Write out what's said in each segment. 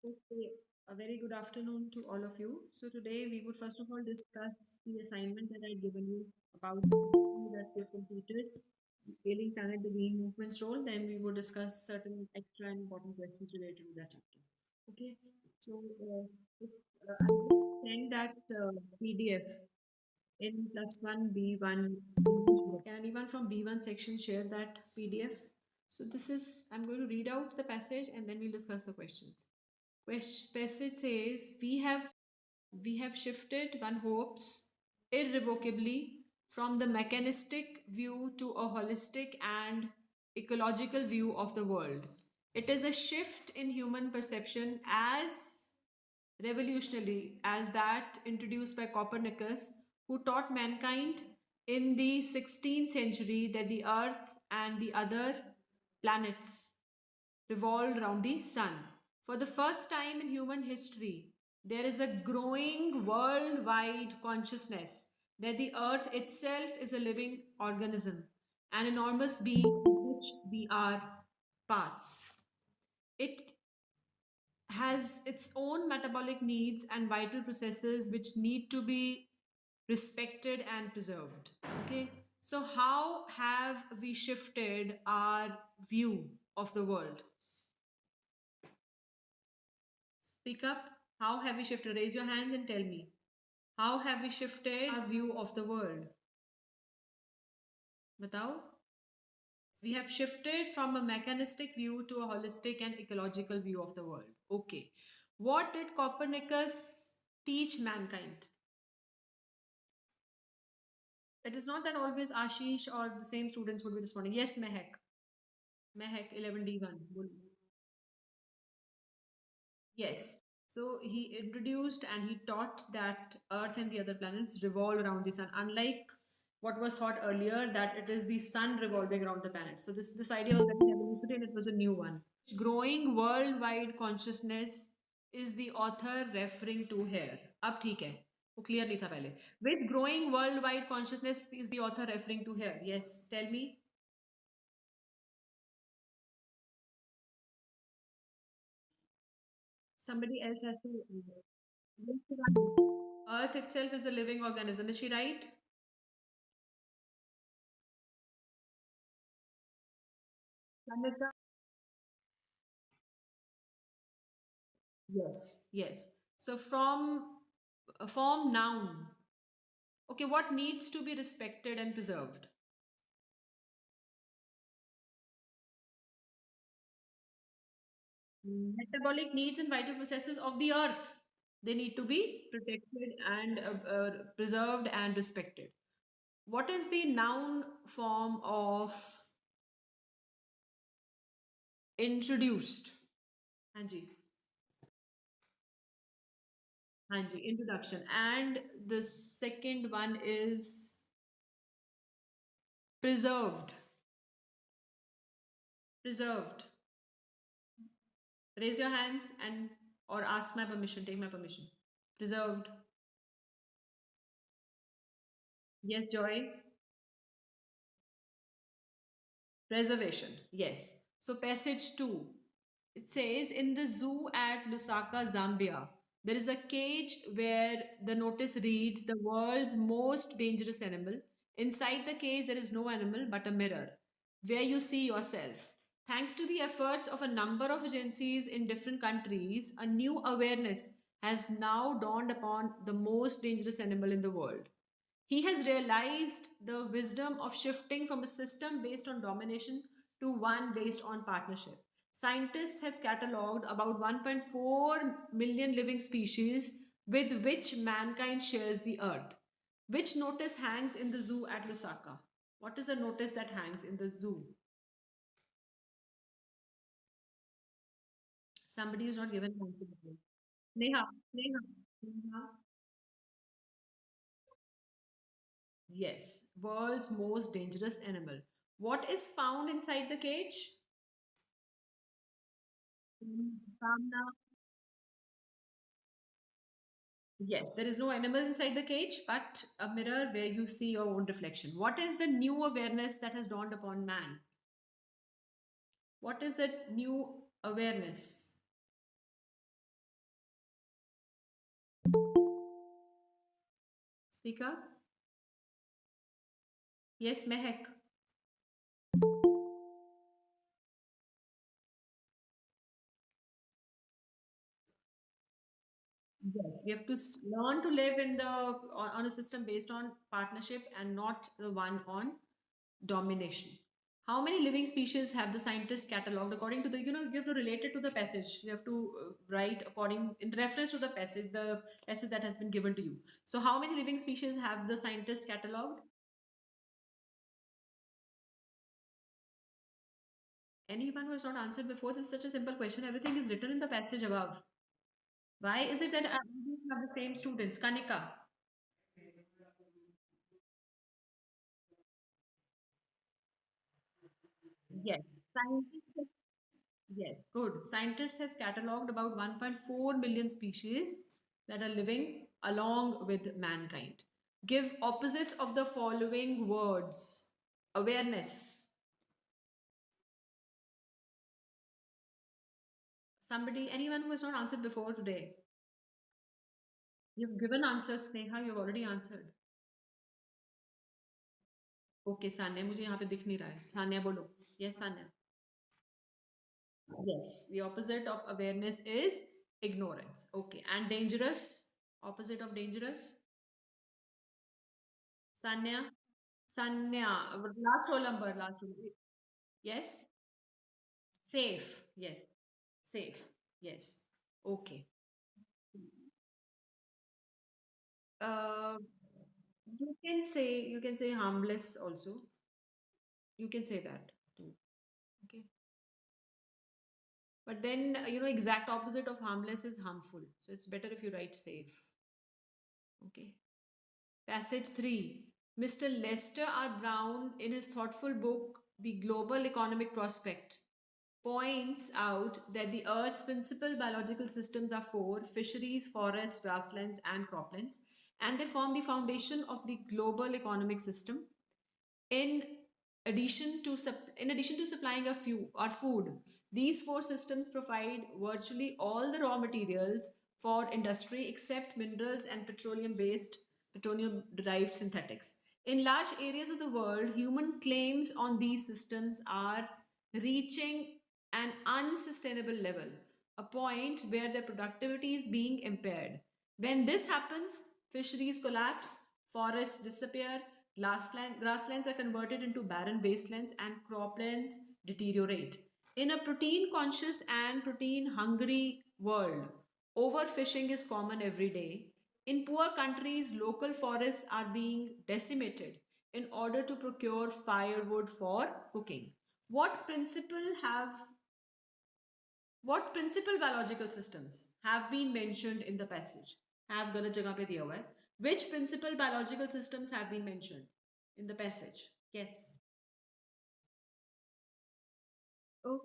Okay, a very good afternoon to all of you. So today we would first of all discuss the assignment that I'd given you about the movie that we have completed, Ailing Planet, the Green Movement's role. Then we would discuss certain extra and important questions related to that chapter. Okay, so if, I will send that PDF in plus one B1. Can anyone from B1 section share that PDF? So this is, I'm going to read out the passage and then we'll discuss the questions. Passage says, we have shifted, one hopes, irrevocably from the mechanistic view to a holistic and ecological view of the world. It is a shift in human perception as revolutionary as that introduced by Copernicus, who taught mankind in the 16th century that the Earth and the other planets revolved around the sun. For the first time in human history, there is a growing worldwide consciousness that the earth itself is a living organism, an enormous being of which we are parts. It has its own metabolic needs and vital processes which need to be respected and preserved. Okay, so how have we shifted our view of the world? Speak up. How have we shifted? Raise your hands and tell me. How have we shifted our view of the world? Batao? We have shifted from a mechanistic view to a holistic and ecological view of the world. Okay. What did Copernicus teach mankind? It is not that always Ashish or the same students would be responding. Yes, Mehak. Mehak 11D1. Yes. So he introduced and he taught that Earth and the other planets revolve around the sun, unlike what was thought earlier that it is the sun revolving around the planet. So this idea was very revolutionary and it was a new one. Growing worldwide consciousness is the author referring to here. अब ठीक है वो clear नहीं था पहले. With growing worldwide consciousness is the author referring to here. Yes, tell me. Somebody else has to. Earth itself is a living organism. Is she right? Samita? Yes, yes. So from noun. Okay, what needs to be respected and preserved? Metabolic needs and vital processes of the earth. They need to be protected and preserved and respected. What is the noun form of introduced? Hanji. Hanji, introduction. And the second one is preserved. Preserved. Raise your hands and or ask my permission, take my permission. Preserved. Yes, Joy. Preservation. Yes. So passage 2. It says in the zoo at Lusaka, Zambia, there is a cage where the notice reads the world's most dangerous animal. Inside the cage, there is no animal but a mirror where you see yourself. Thanks to the efforts of a number of agencies in different countries, a new awareness has now dawned upon the most dangerous animal in the world. He has realized the wisdom of shifting from a system based on domination to one based on partnership. Scientists have catalogued about 1.4 million living species with which mankind shares the earth. Which notice hangs in the zoo at Lusaka? What is the notice that hangs in the zoo? Somebody is not given an answer. Neha, Neha, Neha. Yes, world's most dangerous animal. What is found inside the cage? Kamna. Yes, there is no animal inside the cage, but a mirror where you see your own reflection. What is the new awareness that has dawned upon man? What is that new awareness? Tika? Yes, Mehak. Yes, we have to learn to live in the on a system based on partnership and not the one on domination. How many living species have the scientists cataloged according to the, you have to relate it to the passage. You have to write according in reference to the passage that has been given to you. So, how many living species have the scientists cataloged? Anyone who has not answered before, this is such a simple question. Everything is written in the passage above. Why is it that I have the same students? Kanika. Yes. Scientists, yes, good. Scientists have catalogued about 1.4 million species that are living along with mankind. Give opposites of the following words: awareness. Somebody, anyone who has not answered before today. You've given answers, Sneha, you've already answered. Okay, Sanya मुझे यहाँ पे दिख नहीं रहा है. सान्या बोलो. Yes, Sanya. Yes, the opposite of awareness is ignorance. Okay, and dangerous? Opposite of dangerous? Sanya? Sanya, last roll number, last roll. Yes? Safe. Yes. Safe. Yes. Okay. Uh, you can say harmless also. You can say that too. Okay. But then exact opposite of harmless is harmful. So it's better if you write safe. Okay. Passage 3. Mr. Lester R. Brown, in his thoughtful book, The Global Economic Prospect, points out that the Earth's principal biological systems are four: fisheries, forests, grasslands, and croplands, and they form the foundation of the global economic system. In in addition to supplying our food, these four systems provide virtually all the raw materials for industry except minerals and petroleum derived synthetics. In large areas of the world, human claims on these systems are reaching an unsustainable level, a point where their productivity is being impaired. When this happens, fisheries collapse, forests disappear, grasslands are converted into barren wastelands, and croplands deteriorate. In a protein conscious and protein hungry world, overfishing is common every day. In poor countries, local forests are being decimated in order to procure firewood for cooking. What principle have what principal biological systems have been mentioned in the passage? Have गलत जगह पे दिया हुआ है. Which principal biological systems have been mentioned in the passage? Yes. Oh,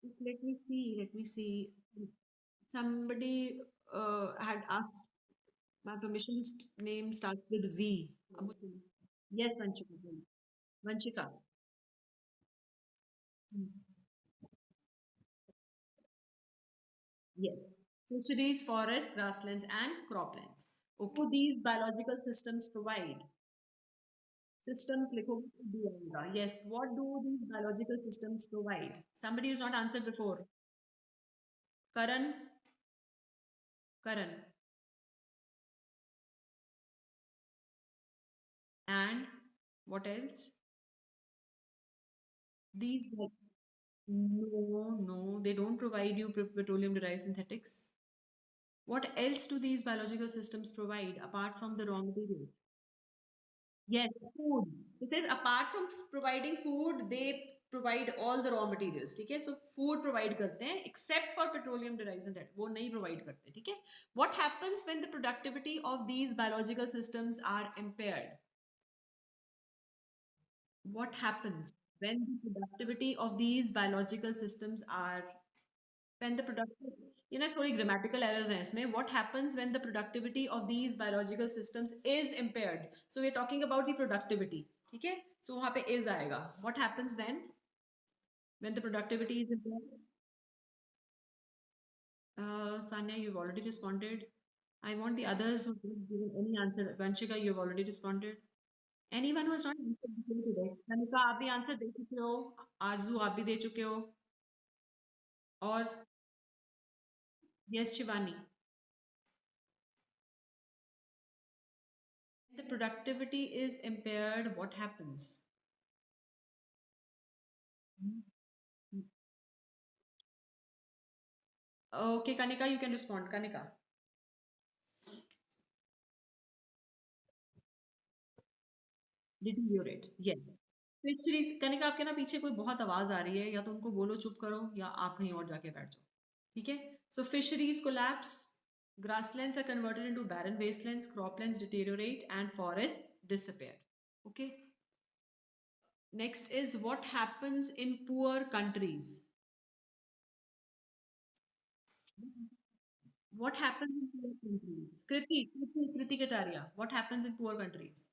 just let me see. Let me see. Somebody had asked. My permission's name starts with V. Yes, Vanchika. Vanchika. Hmm. Yes. Fisheries, forests, grasslands, and croplands. Okay. So these biological systems provide. Systems लिखोगे तो D आएगा. Yes. What do these biological systems provide? Somebody who's not answered before. Karan. Karan. And what else? These no, they don't provide you petroleum derived synthetics. What else do these biological systems provide apart from the raw material? Yes, food. Because apart from providing food, they provide all the raw materials. ठीक है? So food provide करते हैं except for petroleum derived synthetics. वो नहीं provide करते. ठीक है? What happens when the productivity of these biological systems are impaired? What happens when the productivity of these biological systems are when the productive थोड़ी grammatical errors हैं इसमें. What happens when the productivity of these biological systems is impaired? So we're talking about the productivity. ठीक है? So वहाँ पे is आएगा. What happens then when the productivity is impaired? Sanya, you've already responded. I want the others who didn't give any answer. Vanshika, you have already responded. Anyone who has not answered before today. Kanika, आप भी answer दे चुके हो. आरजू आप भी दे चुके हो. और yes, Shivani. The productivity is impaired. What happens? Okay, Kanika, you can respond. Kanika. Deteriorate. Yes. Fisheries Kanika आपके ना पीछे कोई बहुत आवाज आ रही है या तो उनको बोलो चुप करो या आप कहीं और जाके बैठ जाओ. ठीक है. So fisheries collapse, grasslands are converted into barren wastelands, croplands deteriorate, and forests disappear. Okay. Next is what happens in poor countries. What happens in poor countries? Kriti Kataria. What happens in poor countries?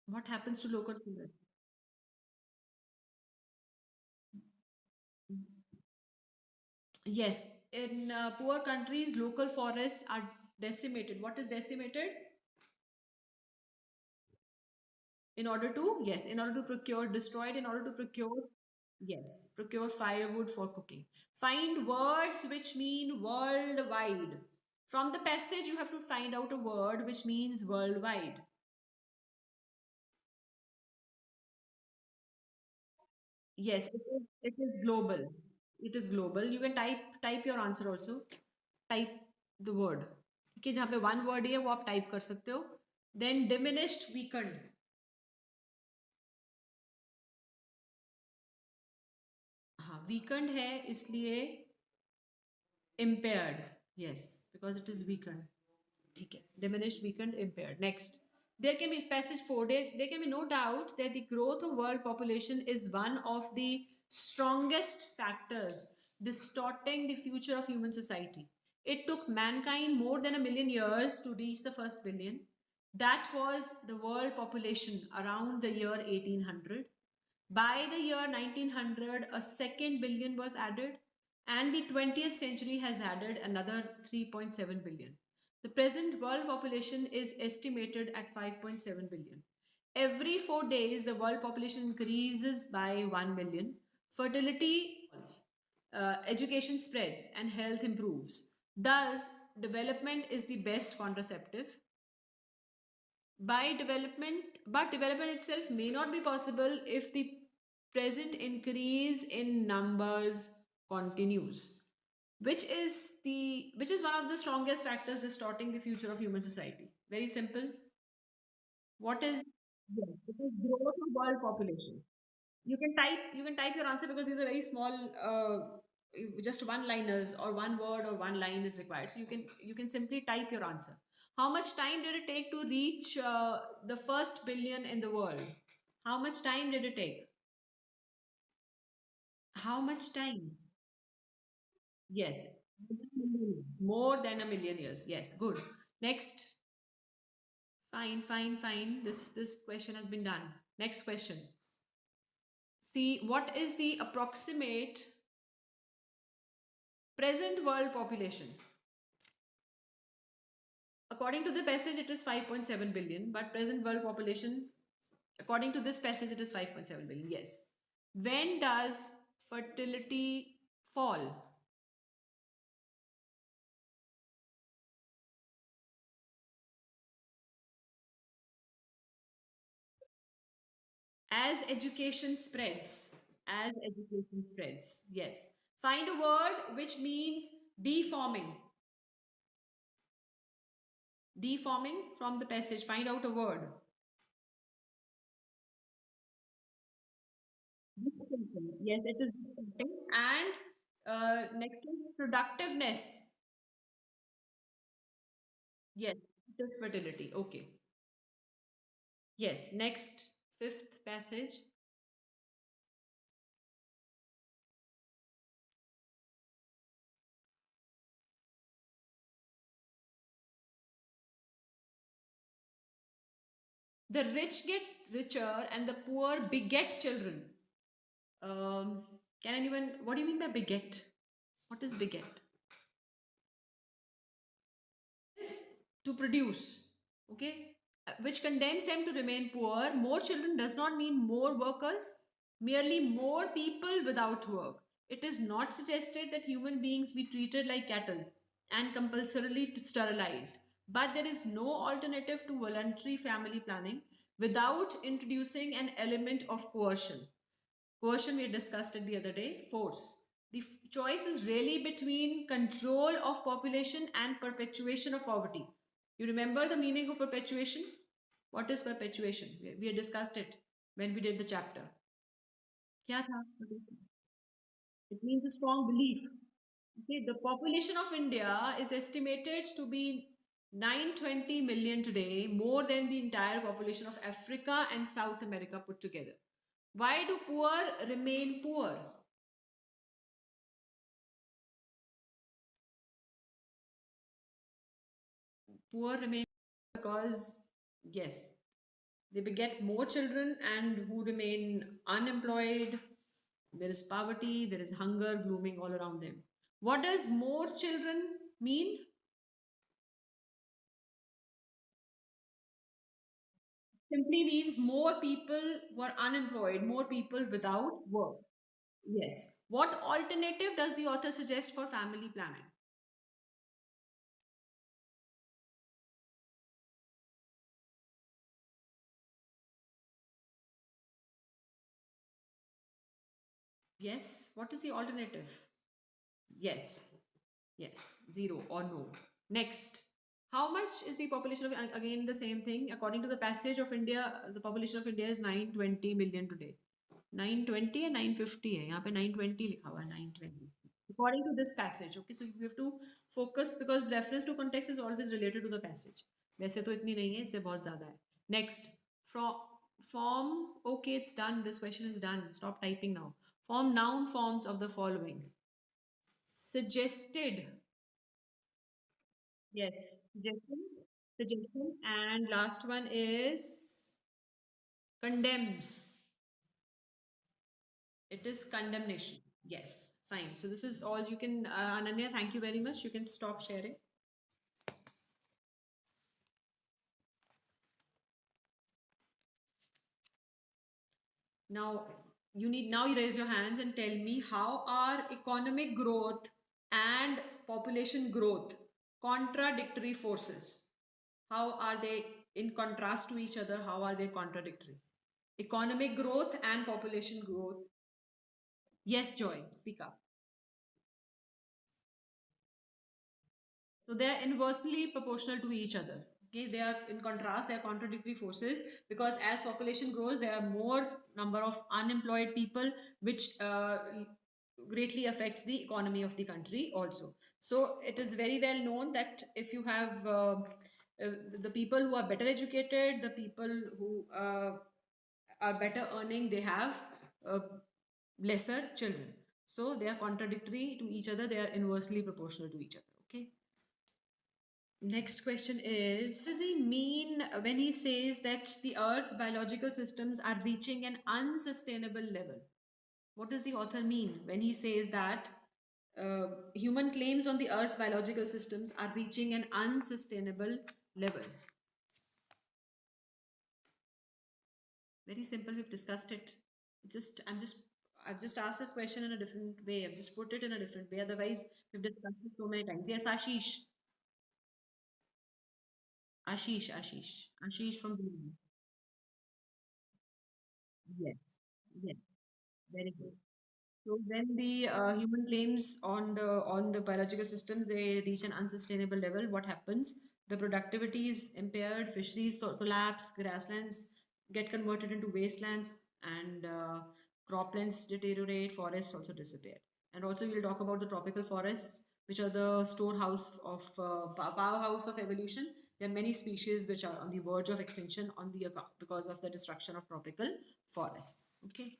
What happens to local forests? Yes, in poor countries, local forests are decimated. What is decimated? In order to, yes, in order to procure, destroyed in order to procure, yes, procure firewood for cooking. Find words which mean worldwide. From the passage, you have to find out a word which means worldwide. Yes, it is global. It is global. You can type your answer also. Type the word. कि जहाँ पे one word है वो आप type कर सकते हो. Then diminished, weakened. हाँ weakened है इसलिए impaired. Yes, because it is weakened. ठीक है. Diminished, weakened, impaired. Next. There can be passage 4. There can be no doubt that the growth of world population is one of the strongest factors distorting the future of human society. It took mankind more than a million years to reach the first billion. That was the world population around the year 1800. By the year 1900, a second billion was added, and the 20th century has added another 3.7 billion. The present world population is estimated at 5.7 billion. Every 4 days, the world population increases by 1 million. Fertility falls, education spreads, and health improves. Thus, development is the best contraceptive. By development, but development itself may not be possible if the present increase in numbers continues, which is one of the strongest factors distorting the future of human society. Very simple. What is, yes, it is growth of world population. You can type your answer because these are very small, just one liners or one word or one line is required, so you can simply type your answer. How much time did it take to reach the first billion in the world? How much time did it take? How much time? Yes, more than a million years. Yes, good. Next. Fine, fine, fine. This question has been done. Next question. See, what is the approximate present world population? According to the passage, it is 5.7 billion, but present world population, according to this passage, it is 5.7 billion. Yes. When does fertility fall? As education spreads. As education spreads. Yes. Find a word which means deforming. Deforming from the passage. Find out a word. Yes, it is distinct. And next is productiveness. Yes, it is fertility. Okay. Yes, next, fifth passage. The rich get richer and the poor beget children. Um, can anyone, what do you mean by beget? What is beget? Is to produce, okay, which condemns them to remain poor. More children does not mean more workers, merely more people without work. It is not suggested that human beings be treated like cattle and compulsorily sterilized, but there is no alternative to voluntary family planning without introducing an element of coercion. Coercion, we discussed it the other day, force. The choice is really between control of population and perpetuation of poverty. You remember the meaning of perpetuation? What is perpetuation? We had discussed it when we did the chapter. क्या था? It means a strong belief. Okay, the population of India is estimated to be 920 million today, more than the entire population of Africa and South America put together. Why do poor remain poor? Poor remain because, yes, they beget more children and who remain unemployed. There is poverty, there is hunger glooming all around them. What does more children mean? Simply means more people were unemployed, more people without work. Yes. What alternative does the author suggest for family planning? Yes. What is the alternative? Yes. Yes. Zero or no. Next. How much is the population of, again, the same thing. According to the passage of India, the population of India is 920 million today. 920 है 950 है यहाँ पे 920 लिखा हुआ है 920 according to this passage. Okay, so you have to focus because reference to context is always related to the passage. वैसे तो इतनी नहीं है, इससे बहुत ज़्यादा है. Next, from form. Okay, it's done. This question is done. Stop typing now. Form noun forms of the following. Suggested. Yes, suggestion. Suggestion. And last one is condemns. It is condemnation. Yes, fine. So this is all you can, Ananya, thank you very much. You can stop sharing. Now, now you raise your hands and tell me how are economic growth and population growth contradictory forces? How are they in contrast to each other? How are they contradictory? Economic growth and population growth. Yes, Joy, speak up. So they are inversely proportional to each other. Okay, they are in contrast, they are contradictory forces because as population grows, there are more number of unemployed people, which greatly affects the economy of the country also. So it is very well known that if you have the people who are better educated, the people who are better earning, they have uh, lesser children. So they are contradictory to each other. They are inversely proportional to each other. Okay. Next question is, what does he mean when he says that the Earth's biological systems are reaching an unsustainable level? What does the author mean when he says that human claims on the Earth's biological systems are reaching an unsustainable level? Very simple, we've discussed it. It's just, I've just asked this question in a different way. I've just put it in a different way. Otherwise, we've discussed it so many times. Yes, Ashish. Ashish from the. Yes, yes, very good. So when the human claims on the biological systems they reach an unsustainable level, what happens? The productivity is impaired, fisheries collapse, grasslands get converted into wastelands, and croplands deteriorate, forests also disappear. And also we'll talk about the tropical forests, which are the storehouse of powerhouse of evolution. There are many species which are on the verge of extinction on the because of the destruction of tropical forests. Okay.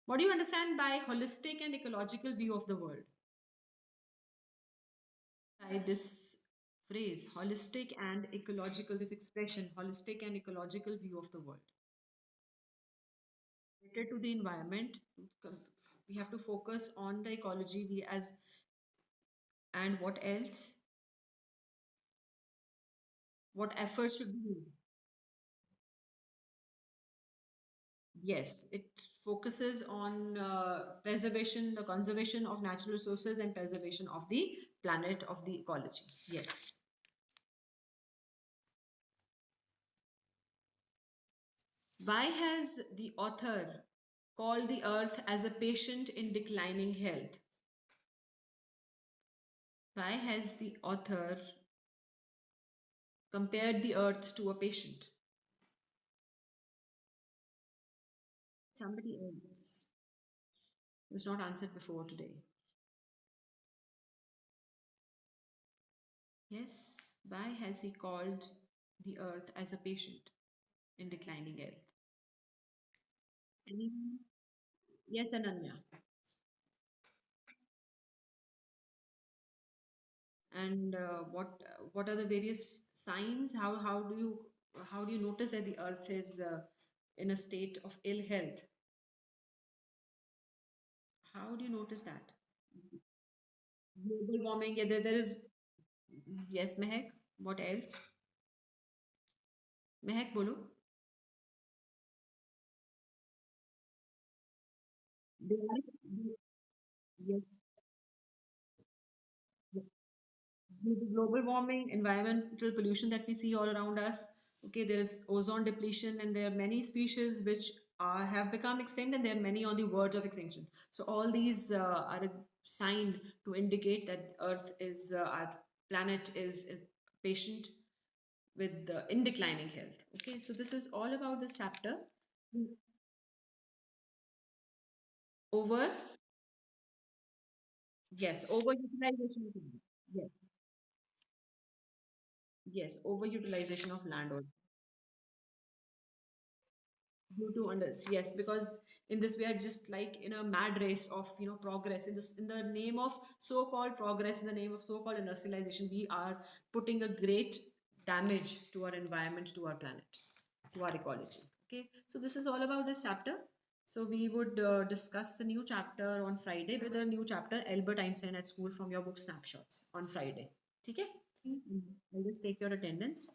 What do you understand by holistic and ecological view of the world? By this phrase, holistic and ecological, this expression, holistic and ecological view of the world. related to the environment. We have to focus on the ecology. We as and what else? What efforts should be made? Yes, it focuses on preservation, the conservation of natural resources, and preservation of the planet, of the ecology. Yes. Why has the author called the earth as a patient in declining health? Why has the author compared the earth to a patient? Somebody else was not answered before today. Yes. Why has he called the earth as a patient in declining health? Anyone? Yes, Ananya. And what are the various signs? How do you notice that the earth is in a state of ill health? How do you notice that? Global warming. Yeah, there is. Yes, Mehak. What else? Mehak, bolo. They are, yes, due to global warming, environmental pollution that we see all around us. Okay, there is ozone depletion, and there are many species which have become extinct, and there are many on the verge of extinction. So all these are a sign to indicate that Earth is our planet is patient with in declining health. Okay, so this is all about this chapter. Over, yes, overutilization of land. Yes, yes, overutilization of land also. Due to under, yes, because in this we are just like in a mad race of progress, in the name of so-called progress, in the name of so-called industrialization, we are putting a great damage to our environment, to our planet, to our ecology. Okay, so this is all about this chapter. So we would discuss the new chapter on Friday with a new chapter, Albert Einstein at School, from your book Snapshots, on Friday. Okay. I'll just take your attendance.